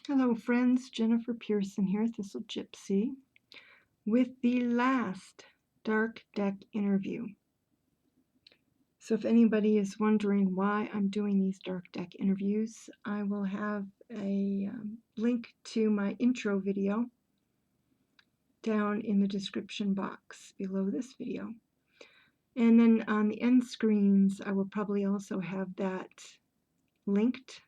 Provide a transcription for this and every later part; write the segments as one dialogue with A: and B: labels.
A: Hello friends, Jennifer Pearson here, Thistle Gypsy, with the last Dark Deck interview. So if anybody is wondering why I'm doing these Dark Deck interviews, I will have a link to my intro video down in the description box below this video. And then on the end screens, I will probably also have that linked,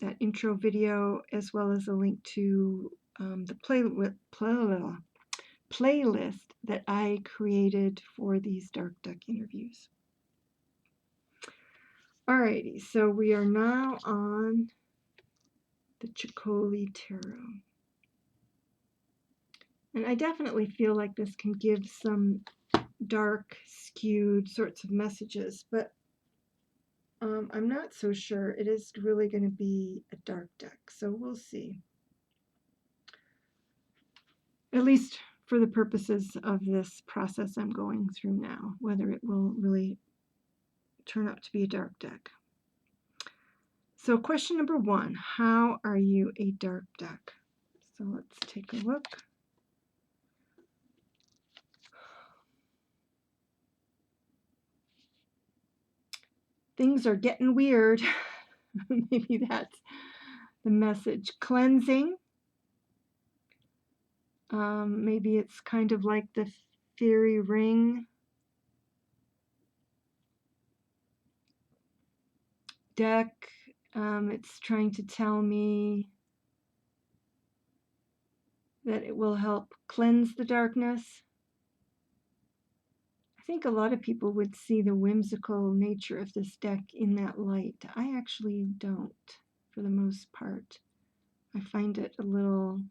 A: that intro video, as well as a link to the playlist that I created for these Dark Deck interviews. Alrighty, so we are now on the Ceccoli Tarot. And I definitely feel like this can give some dark, skewed sorts of messages, but I'm not so sure it is really going to be a dark deck, so we'll see. At least for the purposes of this process I'm going through now, whether it will really turn out to be a dark deck. So question number 1, how are you a dark deck? So let's take a look. Things are getting weird. Maybe that's the message. Cleansing. Maybe it's kind of like the fairy ring deck. It's trying to tell me that it will help cleanse the darkness. I think a lot of people would see the whimsical nature of this deck in that light. I actually don't, for the most part. I find it a little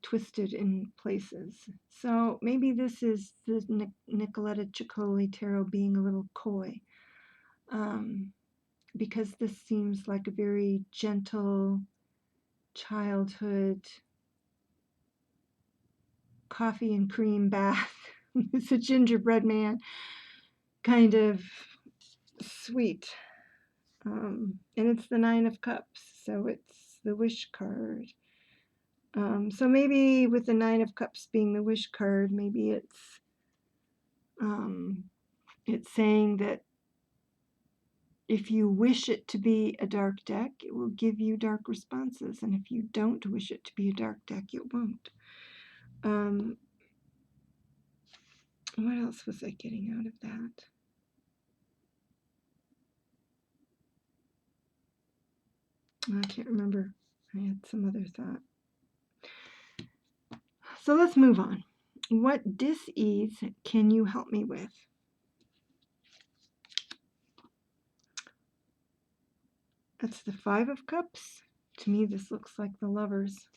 A: twisted in places. So maybe this is the Nicoletta Ceccoli Tarot being a little coy, because this seems like a very gentle childhood coffee and cream bath. It's a gingerbread man, kind of sweet. And it's the 9 of Cups, so it's the wish card. So maybe with the 9 of Cups being the wish card, maybe it's saying that if you wish it to be a dark deck, it will give you dark responses, and if you don't wish it to be a dark deck, it won't. What else was I getting out of that? I can't remember. I had some other thought. So let's move on. What dis-ease can you help me with? That's the 5 of Cups. To me, this looks like the Lovers.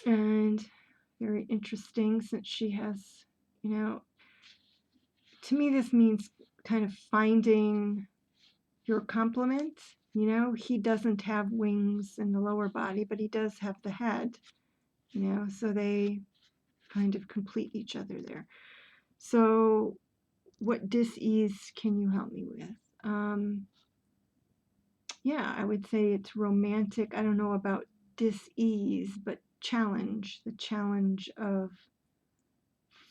A: And very interesting, since she has, to me this means kind of finding your complement. He doesn't have wings in the lower body, but he does have the head, so they kind of complete each other there. So what dis-ease can you help me with? Yeah, I would say it's romantic. I don't know about dis-ease, but challenge, the challenge of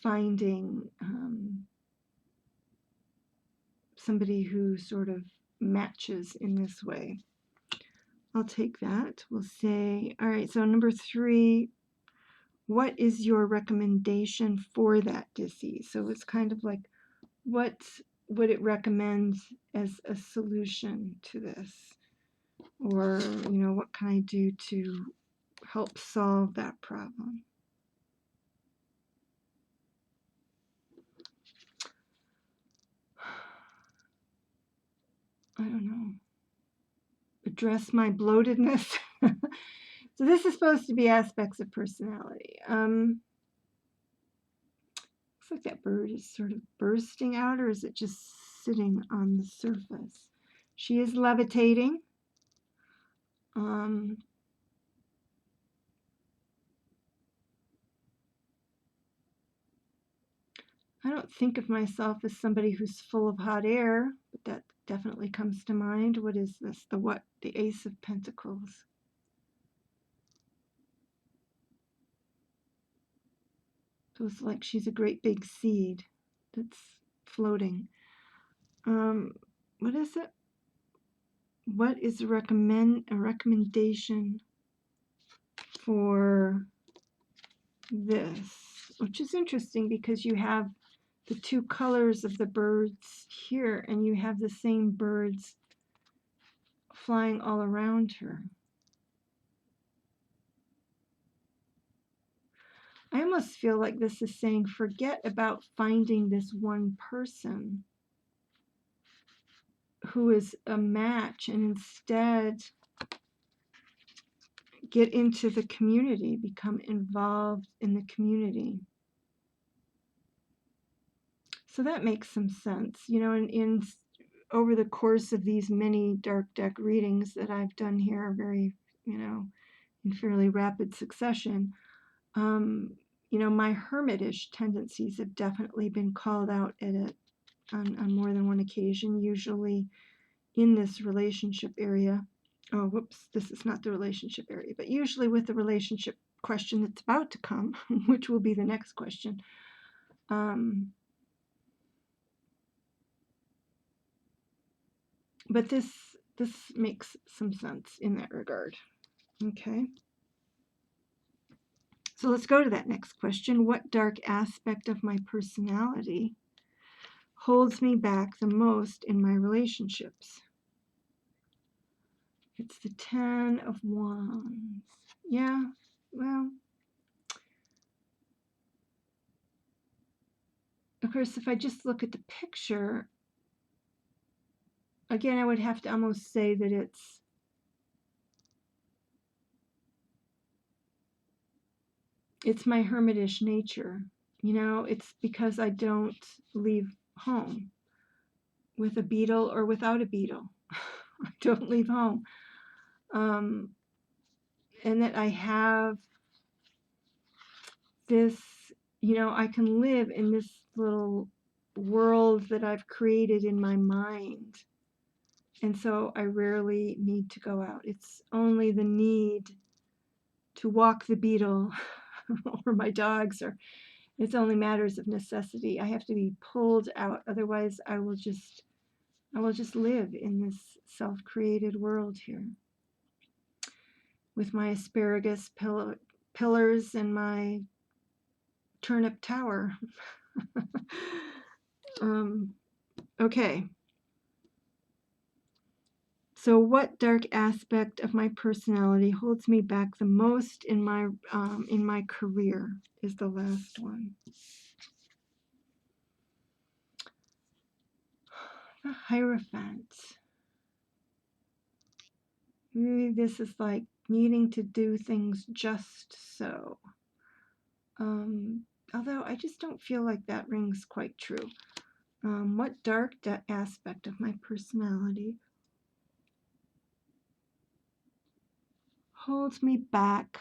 A: finding somebody who sort of matches in this way. I'll take that. We'll say, all right, so number 3, what is your recommendation for that dis-ease? So it's kind of like, what would it recommend as a solution to this? Or, what can I do to help solve that problem? I don't know. Address my bloatedness. So this is supposed to be aspects of personality. Looks like that bird is sort of bursting out, or is it just sitting on the surface? She is levitating. I don't think of myself as somebody who's full of hot air, but that definitely comes to mind. What is this? The what? The Ace of Pentacles. So it's like she's a great big seed that's floating. What is it? What is a recommendation for this? Which is interesting because you have the two colors of the birds here, and you have the same birds flying all around her. I almost feel like this is saying, forget about finding this one person who is a match, and instead get into the community, become involved in the community. So that makes some sense. You know, in over the course of these many dark deck readings that I've done here, very, you know, in fairly rapid succession, you know, my hermitish tendencies have definitely been called out at it on more than one occasion, usually in this relationship area. Oh, whoops, this is not the relationship area, but usually with the relationship question that's about to come, which will be the next question. But this makes some sense in that regard. Okay. So let's go to that next question. What dark aspect of my personality holds me back the most in my relationships? It's the 10 of Wands. Yeah, well, of course, if I just look at the picture, again, I would have to almost say that it's my hermitish nature. You know, it's because I don't leave home with a beetle or without a beetle. I don't leave home. And that I have this, you know, I can live in this little world that I've created in my mind. And so I rarely need to go out. It's only the need to walk the beetle or my dogs, or it's only matters of necessity. I have to be pulled out. Otherwise, I will just live in this self-created world here with my asparagus pillars and my turnip tower. Okay. So what dark aspect of my personality holds me back the most in my career is the last one. The Hierophant. Really, this is like needing to do things just so. Although I just don't feel like that rings quite true. What dark aspect of my personality holds me back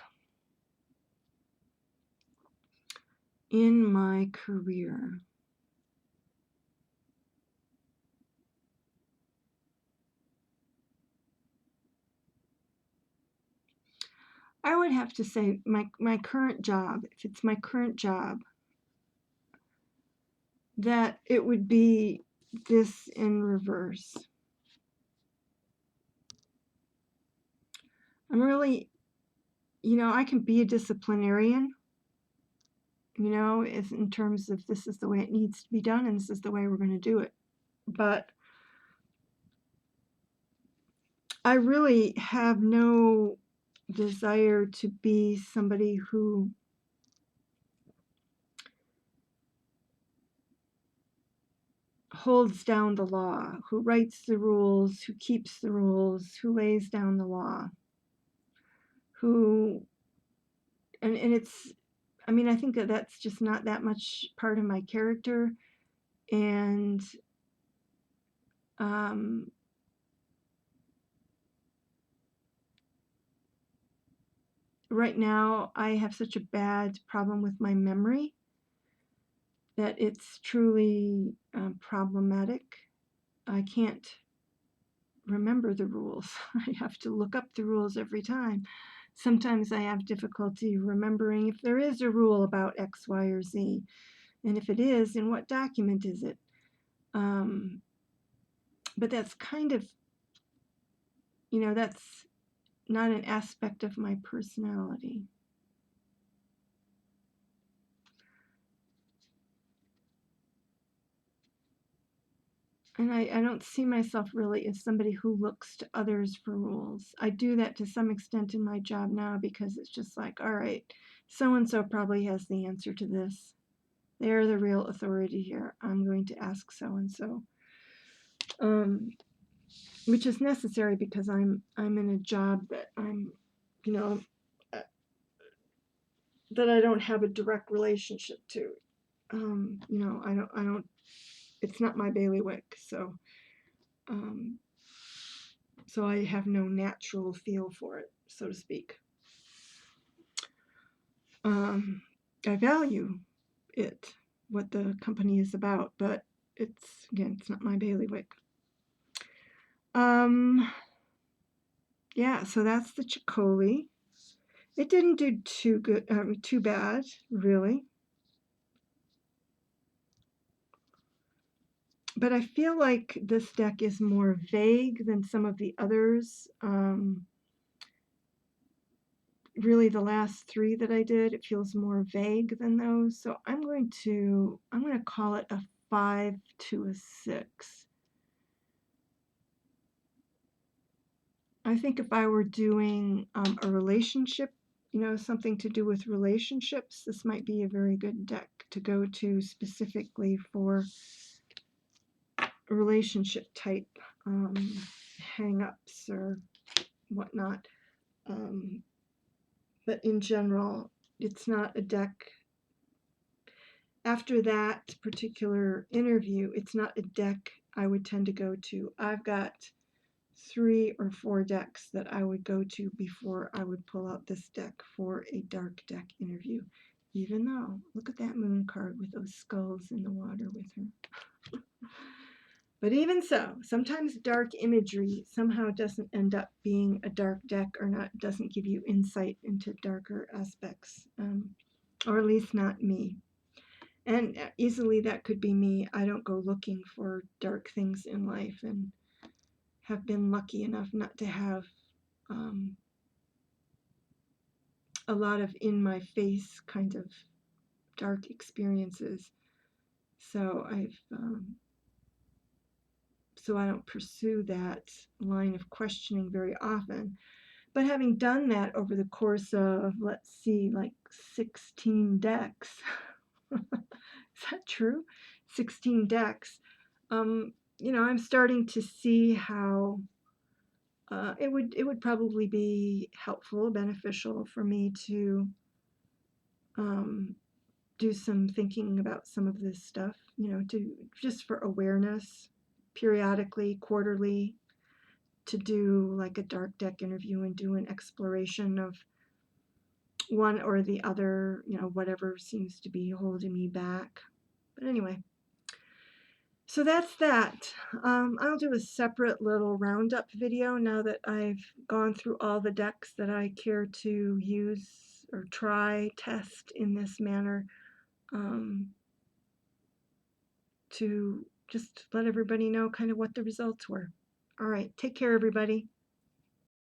A: in my career? I would have to say my current job, if it's my current job, that it would be this in reverse. I'm really, you know, I can be a disciplinarian, you know, in terms of this is the way it needs to be done and this is the way we're going to do it. But I really have no desire to be somebody who holds down the law, who writes the rules, who keeps the rules, who lays down the law, who, and it's, I mean, I think that that's just not that much part of my character. And right now I have such a bad problem with my memory that it's truly problematic. I can't remember the rules. I have to look up the rules every time. Sometimes I have difficulty remembering if there is a rule about X, Y, or Z. And if it is, in what document is it? But that's kind of, that's not an aspect of my personality. And I don't see myself really as somebody who looks to others for rules. I do that to some extent in my job now because it's just like, all right, so-and-so probably has the answer to this. They're the real authority here. I'm going to ask so-and-so. Which is necessary because I'm in a job that I'm, that I don't have a direct relationship to. I don't, it's not my bailiwick, so so I have no natural feel for it, so to speak. I value it, what the company is about, but it's not my bailiwick. Yeah, so that's the Ceccoli. It didn't do too bad, really. But I feel like this deck is more vague than some of the others. Really, the last three that I did, it feels more vague than those. So I'm going to call it a 5 to a 6. I think if I were doing a relationship, something to do with relationships, this might be a very good deck to go to specifically for relationship type hang-ups or whatnot. But in general, it's not a deck. After that particular interview, it's not a deck I would tend to go to. I've got 3 or 4 decks that I would go to before I would pull out this deck for a dark deck interview. Even though, look at that moon card with those skulls in the water with her. But even so, sometimes dark imagery somehow doesn't end up being a dark deck or doesn't give you insight into darker aspects, or at least not me. And easily that could be me. I don't go looking for dark things in life and have been lucky enough not to have a lot of in-my-face kind of dark experiences. So I don't pursue that line of questioning very often. But having done that over the course of, let's see, like 16 decks, is that true? 16 decks. I'm starting to see how it would probably be helpful, beneficial for me to do some thinking about some of this stuff, to just for awareness, periodically, quarterly, to do like a dark deck interview and do an exploration of one or the other, whatever seems to be holding me back. But anyway, so that's that. I'll do a separate little roundup video now that I've gone through all the decks that I care to use or test in this manner, to just let everybody know kind of what the results were. All right, take care, everybody.